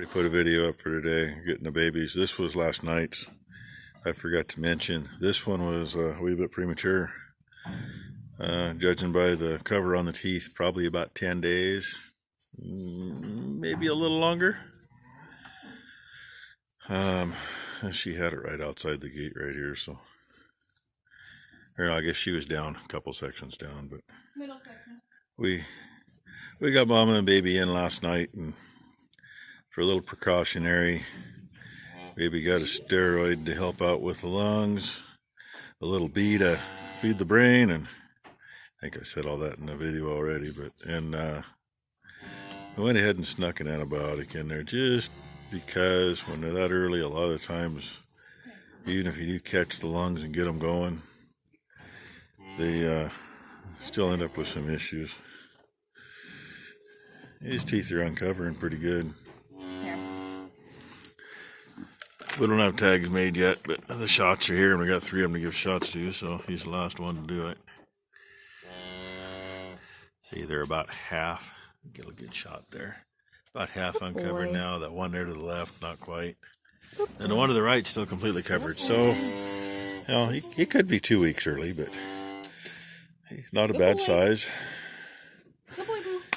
Already put a video up for today, getting the babies. This was last night's. I forgot to mention, this one was a wee bit premature. Judging by the cover on the teeth, probably about 10 days, maybe a little longer. She had it right outside the gate right here, so. Or I guess she was down, a couple sections down, but. Middle section. We got mom and the baby in last night, and for a little precautionary, baby got a steroid to help out with the lungs, a little bee to feed the brain, and I think I said all that in the video already, but, and I went ahead and snuck an antibiotic in there just because when they're that early, a lot of times, even if you do catch the lungs and get them going, they still end up with some issues. His teeth are uncovering pretty good. We don't have tags made yet, but the shots are here, and we got 3 of them to give shots to, so he's the last one to do it. See, they're about half. Get a good shot there. About half uncovered now. That one there to the left, not quite. And the one to the right still completely covered. So, you know, he could be 2 weeks early, but not a bad size.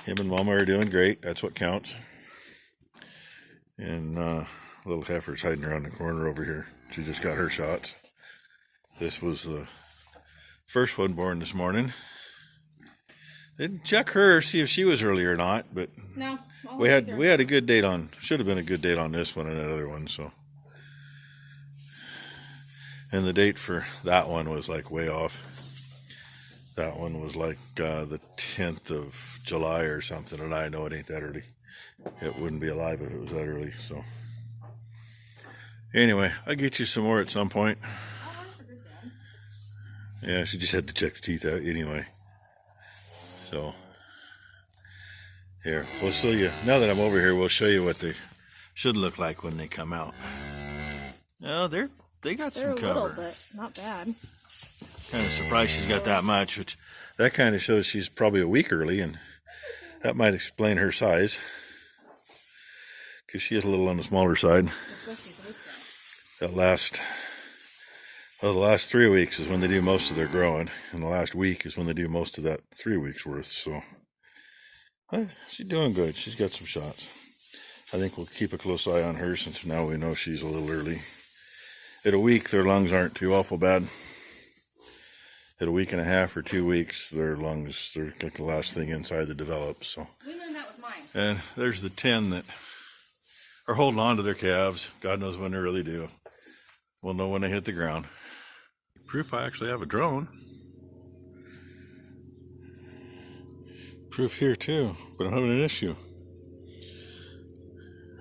Him and Mama are doing great. That's what counts. And little heifer's hiding around the corner over here. She just got her shots. This was the first one born this morning. Didn't check her, see if she was early or not, but no, we had a good date on. Should have been a good date on this one and that other one. So, and the date for that one was like way off. That one was like the 10th of July or something, and I know it ain't that early. It wouldn't be alive if it was that early. So, anyway, I'll get you some more at some point. Yeah, she just had to check the teeth out anyway. So, here, we'll show you. Now that I'm over here, we'll show you what they should look like when they come out. Oh, they got some cover. They're a little, but not bad. Kind of surprised she's got that much, which that kind of shows she's probably a week early, and that might explain her size, because she is a little on the smaller side. The last 3 weeks is when they do most of their growing, and the last week is when they do most of that 3 weeks worth. So she's doing good. She's got some shots. I think we'll keep a close eye on her, since now we know she's a little early. At a week, their lungs aren't too awful bad. At a week and a half or 2 weeks, their lungs, they're like the last thing inside to develop. So we learned that with mine. And there's the 10 that are holding on to their calves. God knows when they really do. We'll know when they hit the ground. Proof I actually have a drone. Proof here too, but I'm having an issue.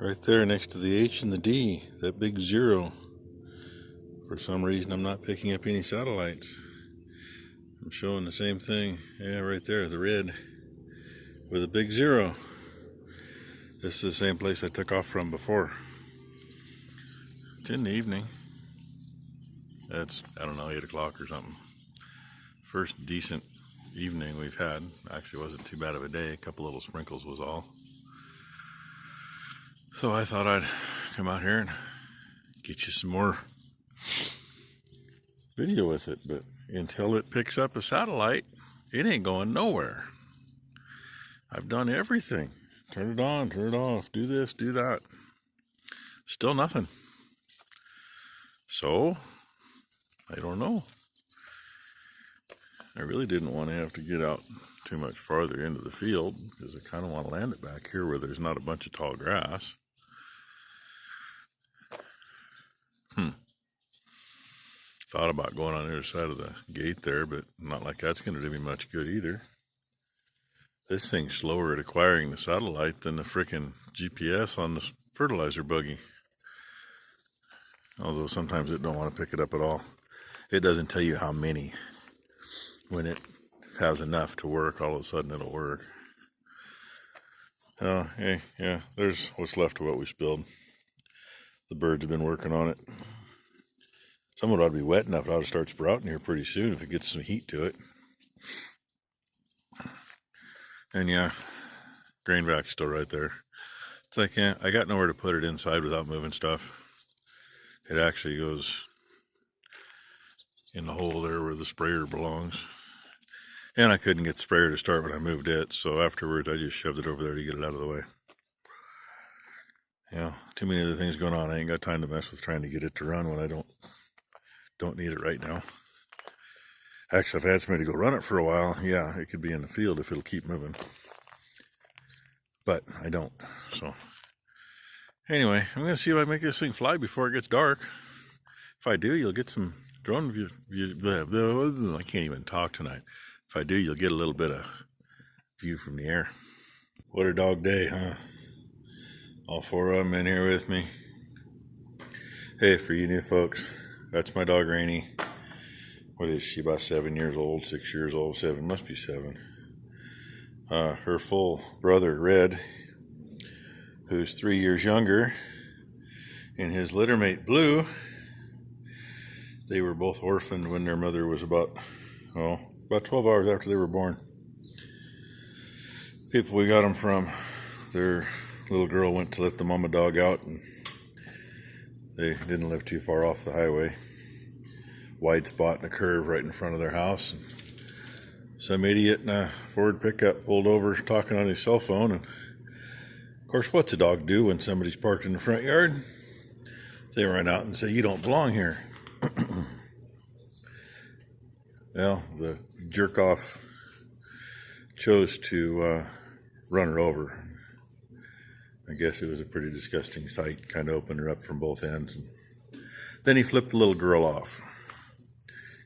Right there next to the H and the D, that big 0. For some reason, I'm not picking up any satellites. I'm showing the same thing. Yeah, right there, the red with a big 0. This is the same place I took off from before. It's in the evening. It's, I don't know, 8 o'clock or something. First decent evening we've had. Actually, wasn't too bad of a day. A couple little sprinkles was all. So I thought I'd come out here and get you some more video with it, but until it picks up a satellite, it ain't going nowhere. I've done everything. Turn it on, turn it off, do this, do that. Still nothing. So, I don't know. I really didn't want to have to get out too much farther into the field, because I kind of want to land it back here where there's not a bunch of tall grass. Thought about going on the other side of the gate there, but not like that's going to do me much good either. This thing's slower at acquiring the satellite than the frickin' GPS on the fertilizer buggy. Although sometimes it don't want to pick it up at all. It doesn't tell you how many. When it has enough to work, all of a sudden it'll work. Oh, hey, yeah, there's what's left of what we spilled. The birds have been working on it. Some of it ought to be wet enough. It ought to start sprouting here pretty soon if it gets some heat to it. And yeah, grain vac's still right there. It's like, I got nowhere to put it inside without moving stuff. It actually goes in the hole there where the sprayer belongs. And I couldn't get the sprayer to start when I moved it, so afterwards I just shoved it over there to get it out of the way. Yeah, too many other things going on. I ain't got time to mess with trying to get it to run when I don't need it right now. Actually, if I had somebody to go run it for a while, yeah, it could be in the field if it'll keep moving. But I don't, so. Anyway, I'm going to see if I make this thing fly before it gets dark. If I do, you'll get some drone view. I can't even talk tonight. If I do, you'll get a little bit of view from the air. What a dog day, huh? All four of them in here with me. Hey, for you new folks, that's my dog Rainy. What is she, about 7 years old, 6 years old, 7, must be 7. Her full brother, Red, who's 3 years younger, and his littermate, Blue, they were both orphaned when their mother was about 12 hours after they were born. People we got them from, their little girl went to let the mama dog out, and they didn't live too far off the highway. Wide spot in a curve right in front of their house. And some idiot in a Ford pickup pulled over talking on his cell phone. And of course, what's a dog do when somebody's parked in the front yard? They run out and say, "You don't belong here." Well, the jerk off chose to run her over. I guess it was a pretty disgusting sight, kind of opened her up from both ends. And then he flipped the little girl off.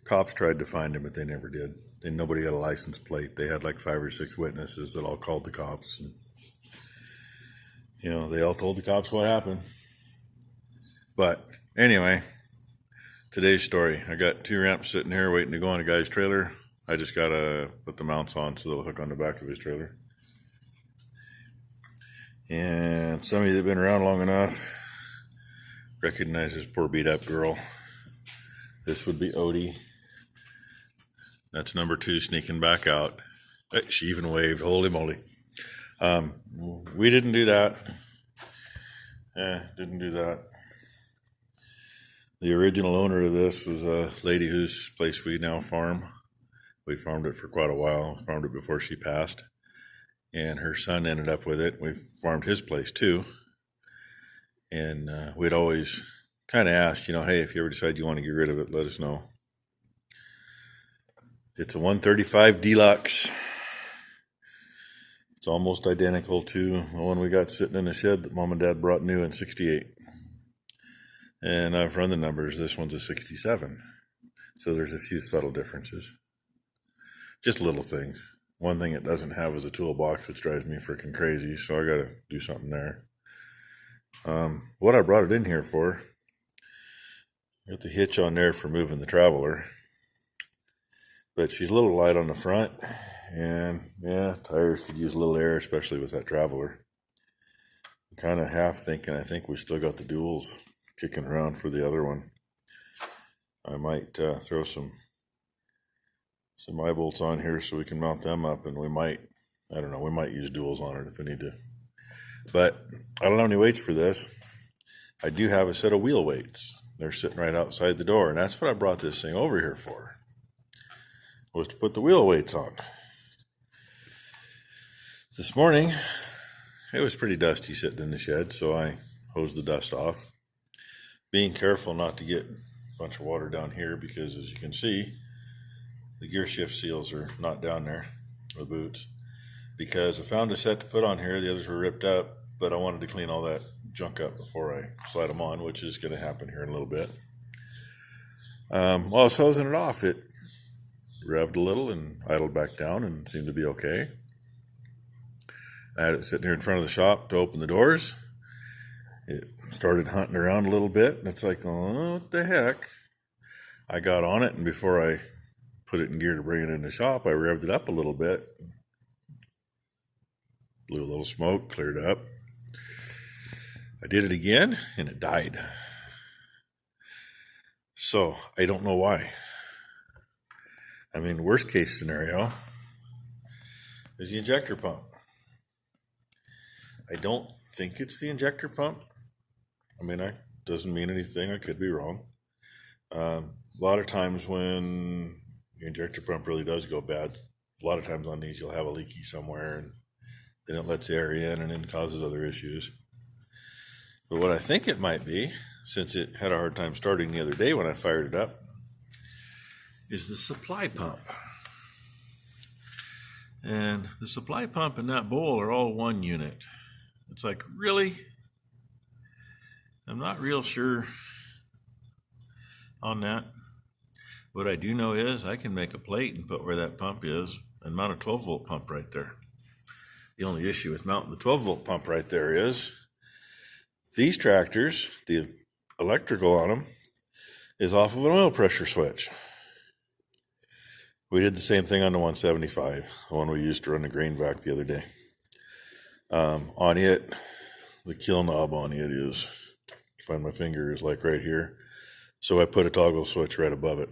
Cops tried to find him, but they never did. And nobody had a license plate. They had like 5 or 6 witnesses that all called the cops. And, they all told the cops what happened. But anyway, today's story. I got 2 ramps sitting here waiting to go on a guy's trailer. I just got to put the mounts on so they'll hook on the back of his trailer. And some of you that have been around long enough recognize this poor beat up girl. This would be Odie. That's number 2 sneaking back out. She even waved. Holy moly. We didn't do that. Didn't do that. The original owner of this was a lady whose place we now farm. We farmed it for quite a while. Farmed it before she passed. And her son ended up with it. We farmed his place too. And we'd always kind of ask, hey, if you ever decide you want to get rid of it, let us know. It's a 135 Deluxe. It's almost identical to the one we got sitting in the shed that Mom and Dad brought new in '68. And I've run the numbers. This one's a 67. So there's a few subtle differences. Just little things. One thing it doesn't have is a toolbox, which drives me freaking crazy. So I got to do something there. What I brought it in here for, got the hitch on there for moving the Traveler. But she's a little light on the front, and yeah, tires could use a little air, especially with that Traveler. I'm kind of half thinking, I think we still got the duals kicking around for the other one. I might throw some eye bolts on here so we can mount them up, and we might use duals on it if we need to. But I don't have any weights for this. I do have a set of wheel weights. They're sitting right outside the door, and that's what I brought this thing over here for. Was to put the wheel weights on. This morning, it was pretty dusty sitting in the shed, so I hosed the dust off. Being careful not to get a bunch of water down here because, as you can see, the gear shift seals are not down there, the boots. Because I found a set to put on here, the others were ripped up, but I wanted to clean all that junk up before I slide them on, which is going to happen here in a little bit. While I was hosing it off, it revved a little and idled back down and seemed to be okay. I had it sitting here in front of the shop to open the doors. It started hunting around a little bit, and it's like, oh, what the heck? I got on it, and before I put it in gear to bring it in the shop, I revved it up a little bit. Blew a little smoke, cleared up. I did it again, and it died. So, I don't know why. I mean, worst case scenario is the injector pump. I don't think it's the injector pump. I mean, doesn't mean anything. I could be wrong. A lot of times when your injector pump really does go bad, a lot of times on these you'll have a leaky somewhere and then it lets air in and then causes other issues. But what I think it might be, since it had a hard time starting the other day when I fired it up, is the supply pump. And the supply pump and that bowl are all one unit. It's like, really? I'm not real sure on that. What I do know is I can make a plate and put where that pump is and mount a 12-volt pump right there. The only issue with mounting the 12-volt pump right there is these tractors, the electrical on them, is off of an oil pressure switch. We did the same thing on the 175, the one we used to run the grain vac the other day. On it, the kill knob on it is, find my finger, is like right here. So I put a toggle switch right above it.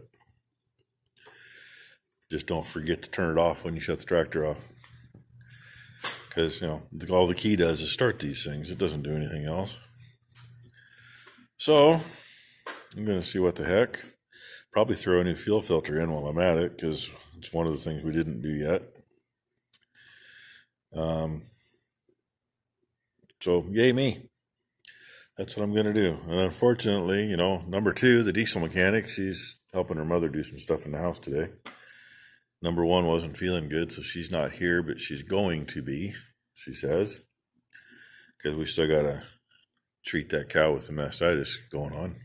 Just don't forget to turn it off when you shut the tractor off. Because, all the key does is start these things. It doesn't do anything else. So, I'm going to see what the heck. Probably throw a new fuel filter in while I'm at it, because it's one of the things we didn't do yet. So, yay me. That's what I'm going to do. And unfortunately, number 2, the diesel mechanic, she's helping her mother do some stuff in the house today. Number 1 wasn't feeling good, so she's not here, but she's going to be, she says, because we still got to treat that cow with the mastitis going on.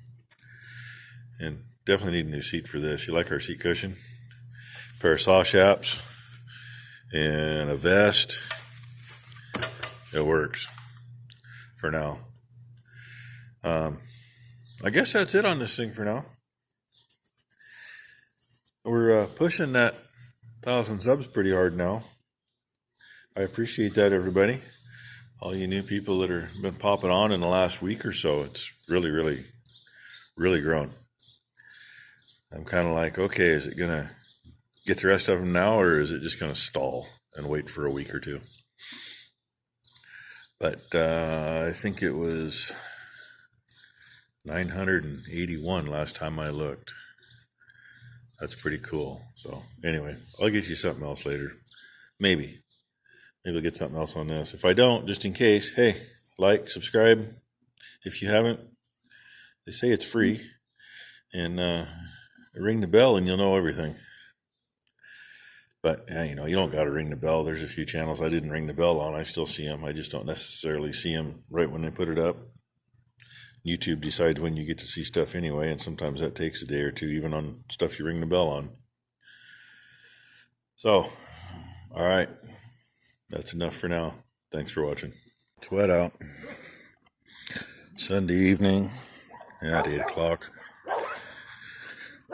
And definitely need a new seat for this. You like our seat cushion? A pair of saw shaps and a vest. It works for now. I guess that's it on this thing for now. We're pushing that 1,000 subs pretty hard now. I appreciate that, everybody. All you new people that are been popping on in the last week or so. It's really, really, really grown. I'm kind of like, okay, is it going to get the rest of them now, or is it just going to stall and wait for a week or two? But I think it was 981 last time I looked. That's pretty cool. So anyway, I'll get you something else later. Maybe I'll get something else on this. If I don't, just in case, hey, like, subscribe. If you haven't, they say it's free. And ring the bell and you'll know everything. But, you don't got to ring the bell. There's a few channels I didn't ring the bell on. I still see them. I just don't necessarily see them right when they put it up. YouTube decides when you get to see stuff anyway, and sometimes that takes a day or two, even on stuff you ring the bell on. So, all right. That's enough for now. Thanks for watching. It's wet out. Sunday evening at 8 o'clock.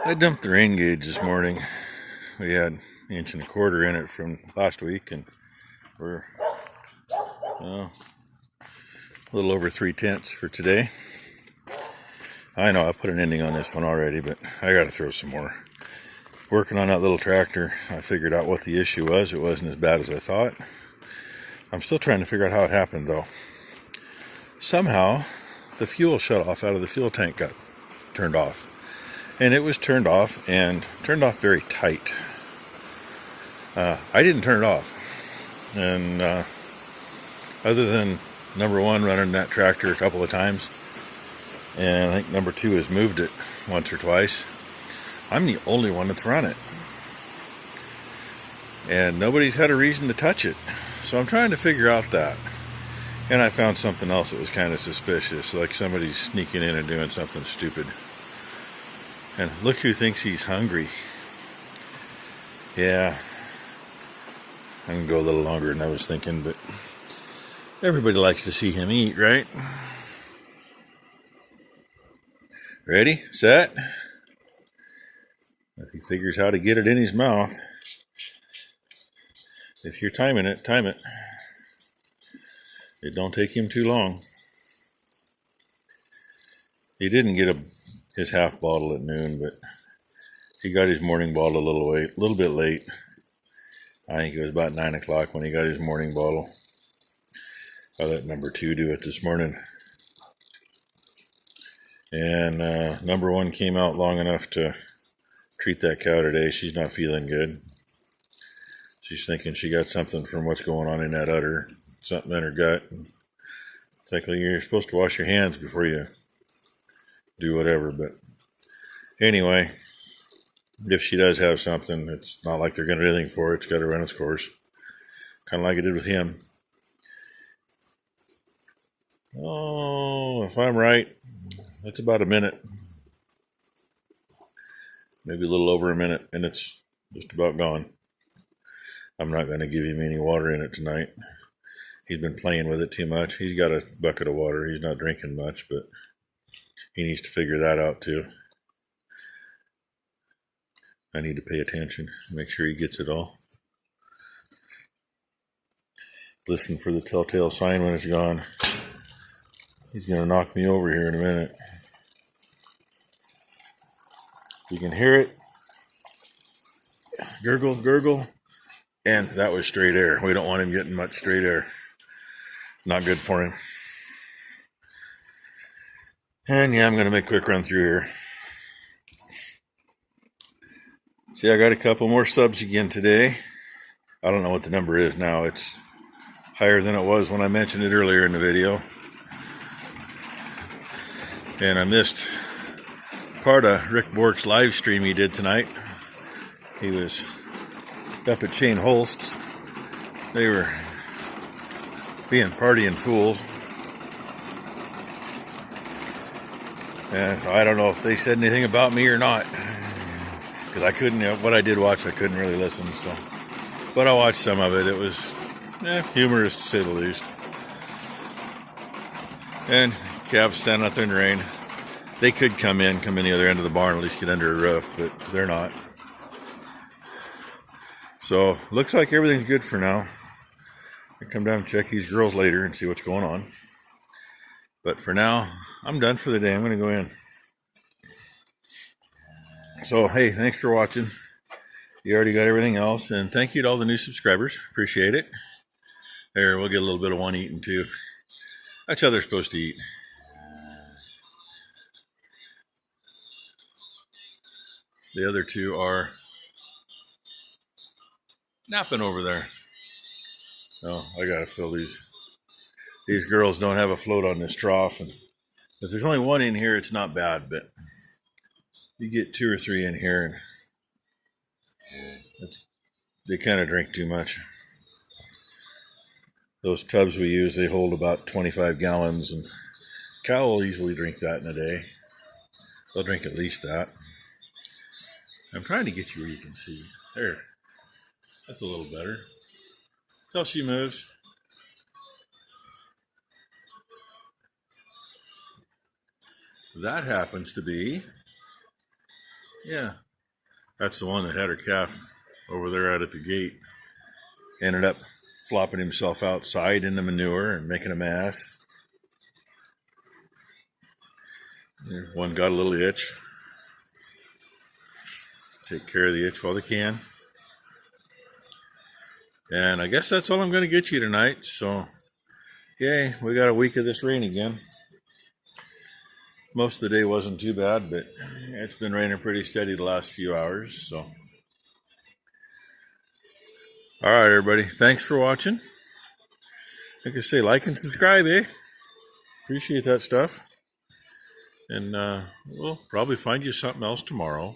I dumped the rain gauge this morning. We had 1.25 inches in it from last week, and we're a little over 3/10 for today. I know I put an ending on this one already, but I got to throw some more. Working on that little tractor, I figured out what the issue was. It wasn't as bad as I thought. I'm still trying to figure out how it happened, though. Somehow, the fuel shut off out of the fuel tank got turned off. And it was turned off, and turned off very tight. I didn't turn it off. And other than number 1 running that tractor a couple of times, and I think number 2 has moved it once or twice, I'm the only one that's run it. And nobody's had a reason to touch it. So I'm trying to figure out that. And I found something else that was kind of suspicious, like somebody's sneaking in and doing something stupid. And look who thinks he's hungry. Yeah. I can go a little longer than I was thinking, but everybody likes to see him eat, right? Ready? Set? If he figures how to get it in his mouth. If you're timing it, time it. It don't take him too long. He didn't get his half bottle at noon, but he got his morning bottle a little bit late. I think it was about 9 o'clock when he got his morning bottle. I let number 2 do it this morning. And number 1 came out long enough to treat that cow today. She's not feeling good. She's thinking she got something from what's going on in that udder, something in her gut. It's like you're supposed to wash your hands before you do whatever. But anyway, if she does have something, it's not like they're going to do anything for it. It's got to run its course. Kind of like it did with him. Oh, if I'm right, it's about a minute. Maybe a little over a minute, and it's just about gone. I'm not going to give him any water in it tonight. He's been playing with it too much. He's got a bucket of water. He's not drinking much, but he needs to figure that out too. I need to pay attention, make sure he gets it all. Listen for the telltale sign when it's gone. He's going to knock me over here in a minute. You can hear it. Gurgle, gurgle. And that was straight air. We don't want him getting much straight air. Not good for him. And yeah, I'm going to make a quick run through here. See, I got a couple more subs again today. I don't know what the number is now. It's higher than it was when I mentioned it earlier in the video. And I missed part of Rick Bork's live stream he did tonight. He was up at Shane Holst's. They were being partying fools. And I don't know if they said anything about me or not. Because I couldn't, what I did watch, I couldn't really listen. So, but I watched some of it. It was humorous to say the least. And calves standing out there in the rain. They could come in the other end of the barn, at least get under a roof, but they're not. So, looks like everything's good for now. I'll come down and check these girls later and see what's going on. But for now, I'm done for the day. I'm going to go in. So, hey, thanks for watching. You already got everything else. And thank you to all the new subscribers. Appreciate it. There, we'll get a little bit of one eaten too. That's how they're supposed to eat. The other two are napping over there. Oh, I gotta fill these. These girls don't have a float on this trough, and if there's only one in here, it's not bad. But you get 2 or 3 in here, and they kind of drink too much. Those tubs we use, they hold about 25 gallons, and cow will easily drink that in a day. They'll drink at least that. I'm trying to get you where you can see. There. That's a little better. Till she moves. That happens to be, yeah, that's the one that had her calf over there out at the gate. Ended up flopping himself outside in the manure and making a mess. One got a little itch. Take care of the itch while they can. And I guess that's all I'm going to get you tonight. So, yay, we got a week of this rain again. Most of the day wasn't too bad, but it's been raining pretty steady the last few hours. So, all right, everybody. Thanks for watching. Like I say, like and subscribe, eh? Appreciate that stuff. And we'll probably find you something else tomorrow.